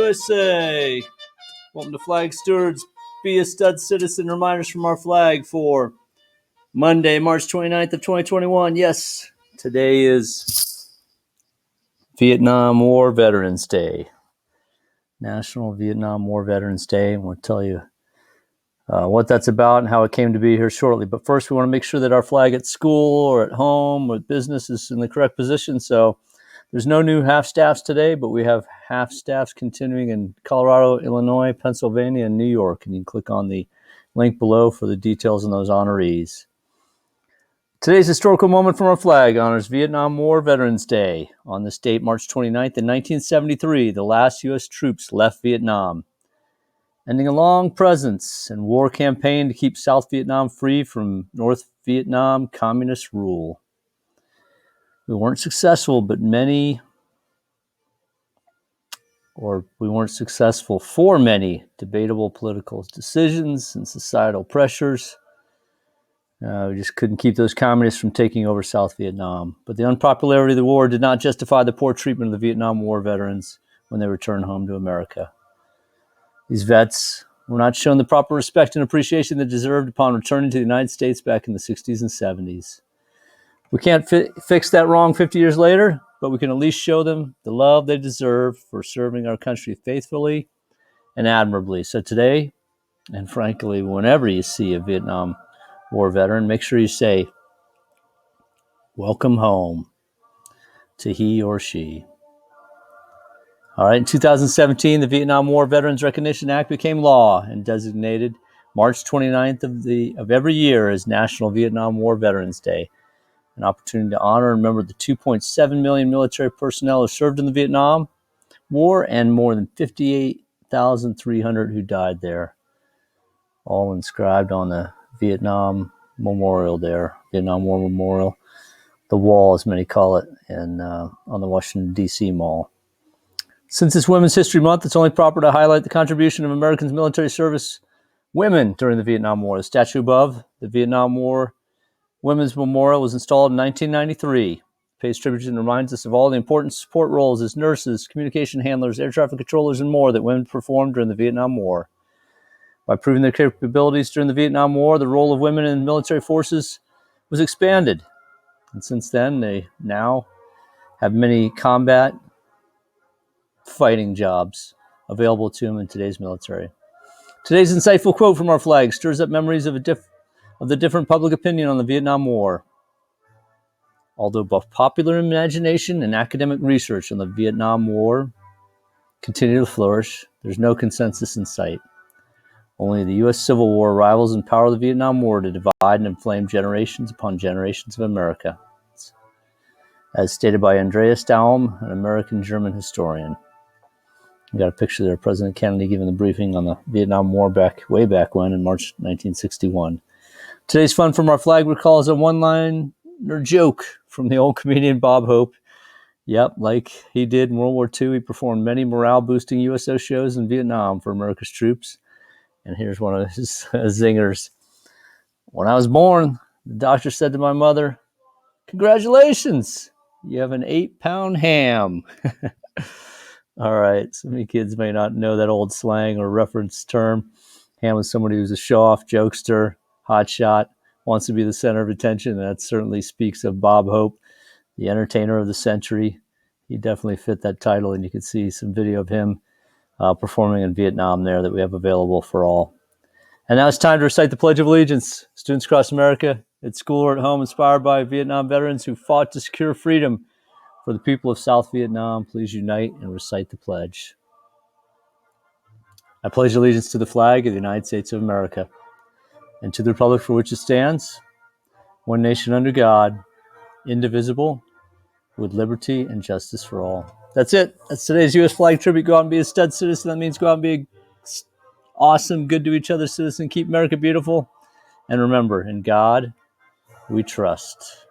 USA. Welcome to Flag Stewards. Be a stud citizen. Reminders from our flag for Monday, March 29th of 2021. Yes, today is Vietnam War Veterans Day. National Vietnam War Veterans Day. And we'll tell you what that's about and how it came to be here shortly. But first, we want to make sure that our flag at school or at home or at business is in the correct position. So there's no new half-staffs today, but we have half-staffs continuing in Colorado, Illinois, Pennsylvania, and New York. And you can click on the link below for the details on those honorees. Today's historical moment from our flag honors Vietnam War Veterans Day. On this date, March 29th, in 1973, the last U.S. troops left Vietnam, ending a long presence and war campaign to keep South Vietnam free from North Vietnam communist rule. We weren't successful, but we weren't successful for many debatable political decisions and societal pressures. We just couldn't keep those communists from taking over South Vietnam. But the unpopularity of the war did not justify the poor treatment of the Vietnam War veterans when they returned home to America. These vets were not shown the proper respect and appreciation they deserved upon returning to the United States back in the 60s and 70s. We can't fix that wrong 50 years later, but we can at least show them the love they deserve for serving our country faithfully and admirably. So today, and frankly, whenever you see a Vietnam War veteran, make sure you say, "Welcome home" to he or she. All right, in 2017, the Vietnam War Veterans Recognition Act became law and designated March 29th of every year as National Vietnam War Veterans Day, an opportunity to honor and remember the 2.7 million military personnel who served in the Vietnam War and more than 58,300 who died there, all inscribed on the Vietnam Memorial there, Vietnam War Memorial, the wall as many call it, and on the Washington, D.C. Mall. Since it's Women's History Month, it's only proper to highlight the contribution of Americans' military service women during the Vietnam War. The statue above, the Vietnam War Women's Memorial, was installed in 1993. It pays tribute and reminds us of all the important support roles as nurses, communication handlers, air traffic controllers, and more that women performed during the Vietnam War. By proving their capabilities during the Vietnam War, the role of women in military forces was expanded. And since then, they now have many combat fighting jobs available to them in today's military. Today's insightful quote from our flag stirs up memories of the different public opinion on the Vietnam War. Although both popular imagination and academic research on the Vietnam War continue to flourish, there's no consensus in sight. Only the U.S. Civil War rivals in power of the Vietnam War to divide and inflame generations upon generations of America, as stated by Andreas Daum, an American-German historian. We got a picture there of President Kennedy giving the briefing on the Vietnam War way back when in March 1961. Today's fun from our flag recalls a one-liner joke from the old comedian Bob Hope. Yep, like he did in World War II, he performed many morale-boosting USO shows in Vietnam for America's troops. And here's one of his zingers. "When I was born, the doctor said to my mother, 'Congratulations, you have an 8-pound ham.'" All right, so many kids may not know that old slang or reference term. Ham was somebody who's a show-off jokester, hotshot, wants to be the center of attention. And that certainly speaks of Bob Hope, the entertainer of the century. He definitely fit that title, and you can see some video of him performing in Vietnam there that we have available for all. And now it's time to recite the Pledge of Allegiance. Students across America, at school or at home, inspired by Vietnam veterans who fought to secure freedom for the people of South Vietnam, please unite and recite the pledge. I pledge allegiance to the flag of the United States of America and to the republic for which it stands, one nation under God, indivisible, with liberty and justice for all. That's it. That's today's U.S. flag tribute. Go out and be a stud citizen. That means go out and be an awesome, good to each other citizen. Keep America beautiful. And remember, in God we trust.